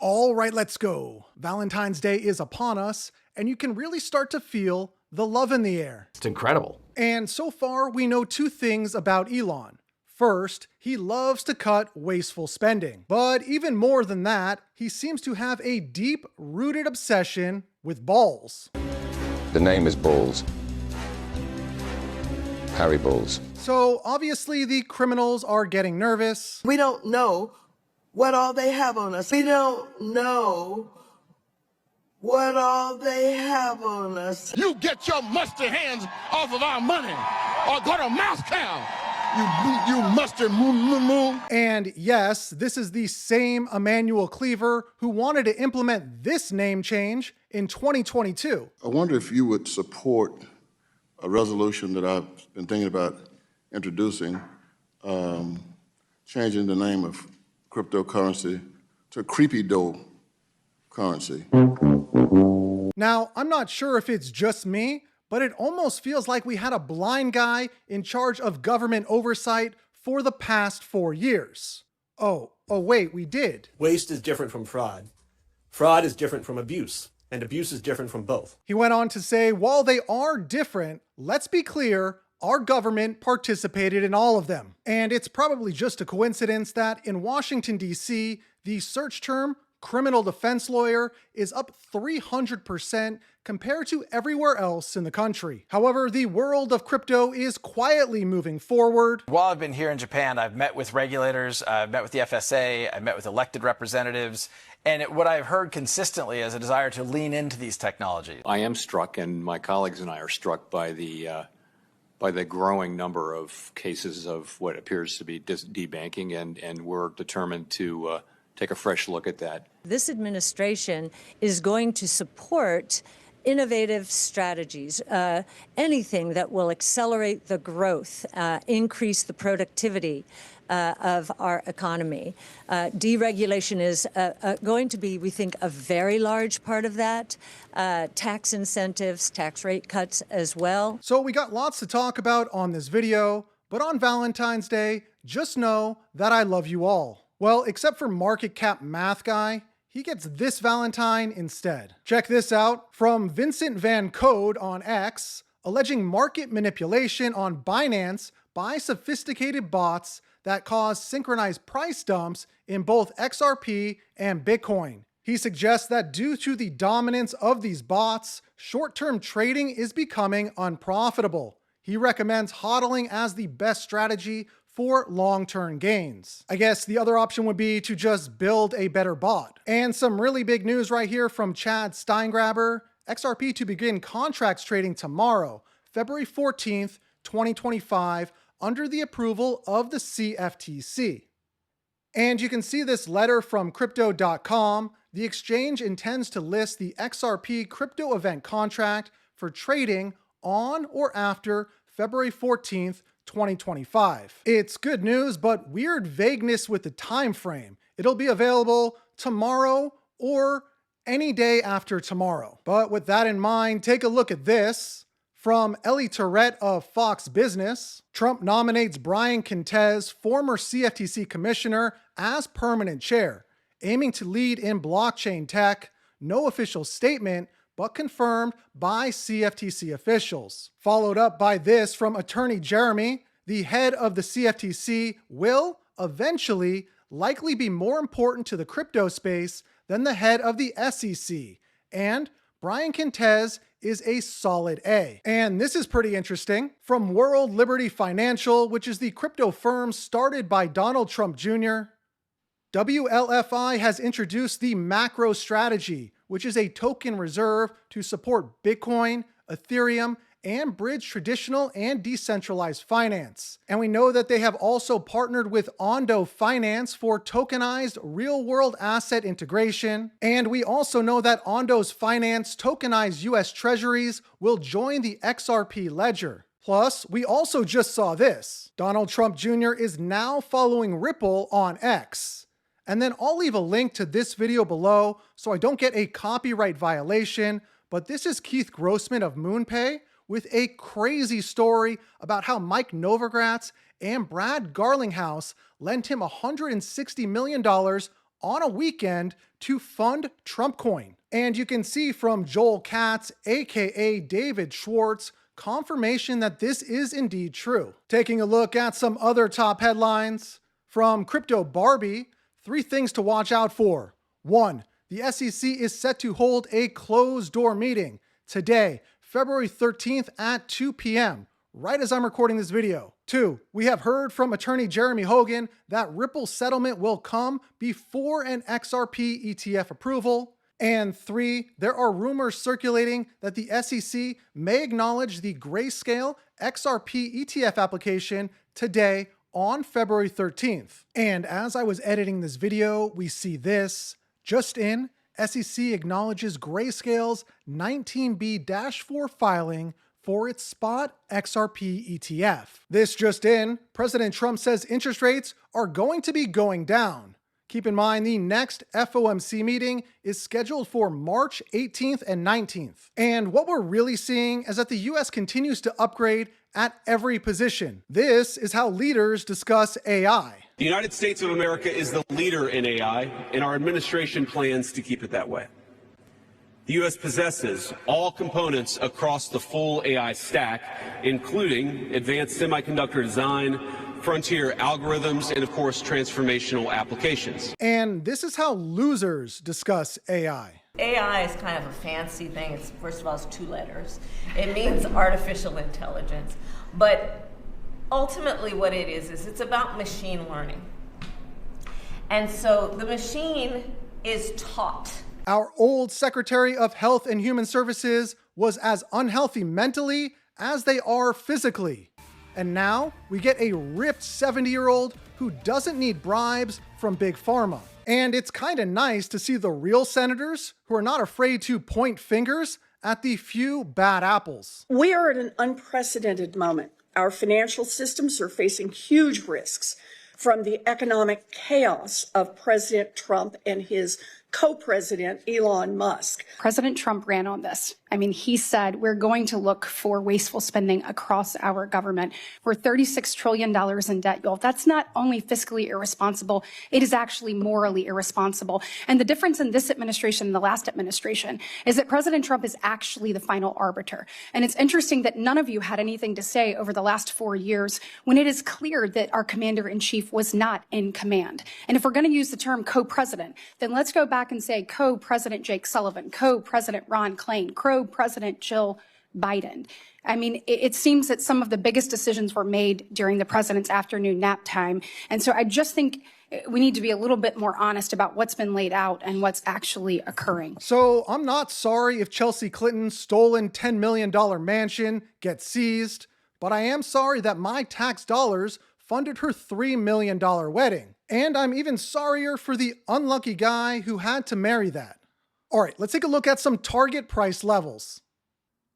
All right, let's go. Valentine's Day is upon us, and you can really start to feel the love in the air. It's incredible. And so far, we know two things about Elon. First, he loves to cut wasteful spending. But even more than that, he seems to have a deep-rooted obsession with balls. The name is Balls. Harry Balls. So obviously the criminals are getting nervous. We don't know what all they have on us. We don't know what all they have on us. You get your musty hands off of our money or go to Moscow. You mustard moo. And yes, this is the same Emmanuel Cleaver who wanted to implement this name change in 2022. I wonder if you would support a resolution that I've been thinking about introducing, changing the name of cryptocurrency to creepy dough currency. Now, I'm not sure if it's just me, but it almost feels like we had a blind guy in charge of government oversight for the past 4 years. Oh, wait, we did. Waste is different from fraud. Fraud is different from abuse, and abuse is different from both. He went on to say, while they are different, let's be clear, our government participated in all of them. And it's probably just a coincidence that in Washington, D.C., the search term criminal defense lawyer is up 300% compared to everywhere else in the country. However, the world of crypto is quietly moving forward. While I've been here in Japan, I've met with regulators, I've met with the FSA, I've met with elected representatives, and what I've heard consistently is a desire to lean into these technologies. I am struck, and my colleagues and I are struck by the growing number of cases of what appears to be debanking, and we're determined to take a fresh look at that. This administration is going to support innovative strategies, anything that will accelerate the growth, increase the productivity of our economy. Deregulation is going to be, we think, a very large part of that. Tax incentives, tax rate cuts as well. So we got lots to talk about on this video, but on Valentine's Day, just know that I love you all. Well, except for market cap math guy, he gets this Valentine instead. Check this out from Vincent Van Code on X, alleging market manipulation on Binance by sophisticated bots that cause synchronized price dumps in both XRP and Bitcoin. He suggests that due to the dominance of these bots, short-term trading is becoming unprofitable. He recommends hodling as the best strategy for long-term gains. I guess the other option would be to just build a better bot. And some really big news right here from Chad Steingraber, XRP to begin contracts trading tomorrow, February 14th, 2025, under the approval of the CFTC. And you can see this letter from crypto.com. The exchange intends to list the XRP crypto event contract for trading on or after February 14th, 2025. It's good news, but weird vagueness with the time frame. It'll be available tomorrow or any day after tomorrow. But with that in mind, take a look at this. From Ellie Tourette of Fox Business, Trump nominates Brian Quintenz, former CFTC commissioner, as permanent chair, aiming to lead in blockchain tech. No official statement, but confirmed by CFTC officials. Followed up by this from Attorney Jeremy, the head of the CFTC will eventually likely be more important to the crypto space than the head of the SEC. And Brian Quintenz is a solid A. And this is pretty interesting. From World Liberty Financial, which is the crypto firm started by Donald Trump Jr., WLFI has introduced the macro strategy, which is a token reserve to support Bitcoin, Ethereum, and bridge traditional and decentralized finance. And we know that they have also partnered with Ondo Finance for tokenized real-world asset integration. And we also know that Ondo's Finance tokenized US Treasuries will join the XRP ledger. Plus, we also just saw this. Donald Trump Jr. is now following Ripple on X. And then I'll leave a link to this video below so I don't get a copyright violation, but this is Keith Grossman of MoonPay with a crazy story about how Mike Novogratz and Brad Garlinghouse lent him $160 million on a weekend to fund Trump coin. And you can see from Joel Katz, aka David Schwartz, confirmation that this is indeed true. Taking a look at some other top headlines from Crypto Barbie, 3 things to watch out for. 1. The SEC is set to hold a closed-door meeting today, February 13th at 2 p.m., right as I'm recording this video. 2. We have heard from attorney Jeremy Hogan that Ripple settlement will come before an XRP ETF approval. And 3. There are rumors circulating that the SEC may acknowledge the Grayscale XRP ETF application today on February 13th. And as I was editing this video, we see this. Just in, SEC acknowledges Grayscale's 19B-4 filing for its spot XRP ETF. This just in, President Trump says interest rates are going to be going down. Keep in mind, the next FOMC meeting is scheduled for March 18th and 19th. And what we're really seeing is that the US continues to upgrade at every position. This is how leaders discuss AI. The United States of America is the leader in AI, and our administration plans to keep it that way. The U.S. possesses all components across the full AI stack, including advanced semiconductor design, frontier algorithms, and of course, transformational applications. And this is how losers discuss AI. AI is kind of a fancy thing. It's, first of all, it's 2 letters. It means artificial intelligence. But ultimately what it is it's about machine learning. And so the machine is taught. Our old Secretary of Health and Human Services was as unhealthy mentally as they are physically. And now we get a ripped 70-year-old who doesn't need bribes from Big Pharma. And it's kind of nice to see the real senators who are not afraid to point fingers at the few bad apples. We are at an unprecedented moment. Our financial systems are facing huge risks from the economic chaos of President Trump and his co-president, Elon Musk. President Trump ran on this. I mean, he said, we're going to look for wasteful spending across our government. We're $36 trillion in debt, y'all. That's not only fiscally irresponsible, it is actually morally irresponsible. And the difference in this administration and the last administration is that President Trump is actually the final arbiter. And it's interesting that none of you had anything to say over the last 4 years when it is clear that our commander-in-chief was not in command. And if we're going to use the term co-president, then let's go back and say co-president Jake Sullivan, co-president Ron Klain, co-president Jill Biden. I mean, it seems that some of the biggest decisions were made during the president's afternoon nap time. And so I just think we need to be a little bit more honest about what's been laid out and what's actually occurring. So I'm not sorry if Chelsea Clinton's stolen $10 million mansion gets seized, but I am sorry that my tax dollars funded her $3 million wedding. And I'm even sorrier for the unlucky guy who had to marry that. All right, let's take a look at some target price levels.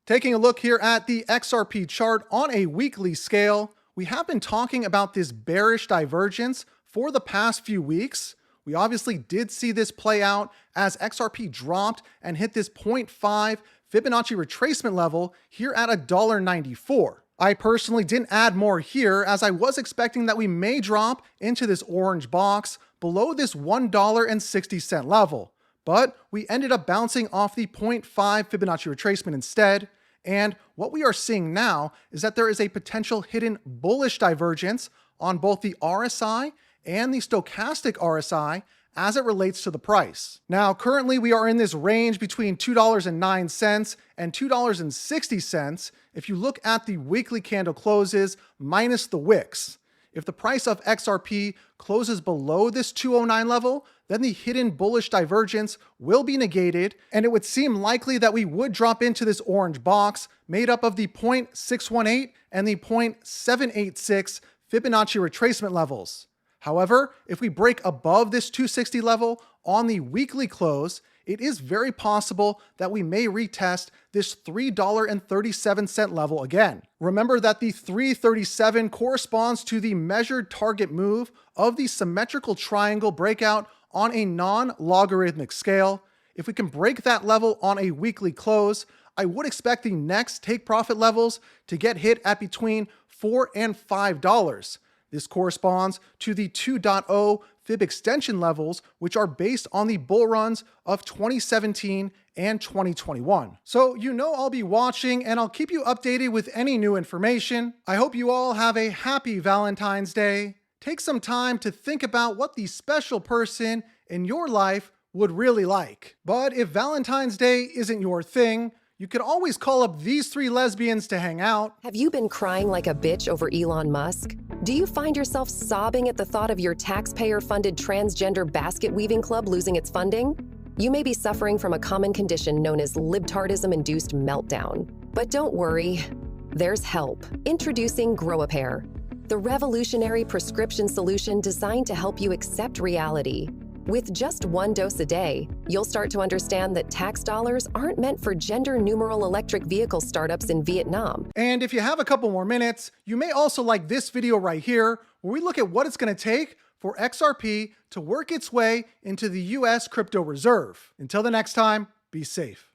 Taking a look here at the XRP chart on a weekly scale, we have been talking about this bearish divergence for the past few weeks. We obviously did see this play out as XRP dropped and hit this 0.5 Fibonacci retracement level here at $1.94. I personally didn't add more here as I was expecting that we may drop into this orange box below this $1.60 level. But we ended up bouncing off the 0.5 Fibonacci retracement instead. And what we are seeing now is that there is a potential hidden bullish divergence on both the RSI and the stochastic RSI as it relates to the price. Now, currently we are in this range between $2.09 and $2.60 if you look at the weekly candle closes minus the wicks. If the price of XRP closes below this 209 level, then the hidden bullish divergence will be negated, and it would seem likely that we would drop into this orange box made up of the 0.618 and the 0.786 Fibonacci retracement levels. However, if we break above this 260 level on the weekly close, it is very possible that we may retest this $3.37 level again. Remember that the 337 corresponds to the measured target move of the symmetrical triangle breakout on a non-logarithmic scale. If we can break that level on a weekly close, I would expect the next take profit levels to get hit at between $4 and $5. This corresponds to the 2.0 fib extension levels, which are based on the bull runs of 2017 and 2021. So you know I'll be watching and I'll keep you updated with any new information. I hope you all have a happy Valentine's Day. Take some time to think about what the special person in your life would really like. But if Valentine's Day isn't your thing, you could always call up these 3 lesbians to hang out. Have you been crying like a bitch over Elon Musk? Do you find yourself sobbing at the thought of your taxpayer-funded transgender basket weaving club losing its funding? You may be suffering from a common condition known as libtardism-induced meltdown. But don't worry, there's help. Introducing Grow-A-Pair, the revolutionary prescription solution designed to help you accept reality. With just 1 dose a day, you'll start to understand that tax dollars aren't meant for gender numeral electric vehicle startups in Vietnam. And if you have a couple more minutes, you may also like this video right here, where we look at what it's going to take for XRP to work its way into the US crypto reserve. Until the next time, be safe.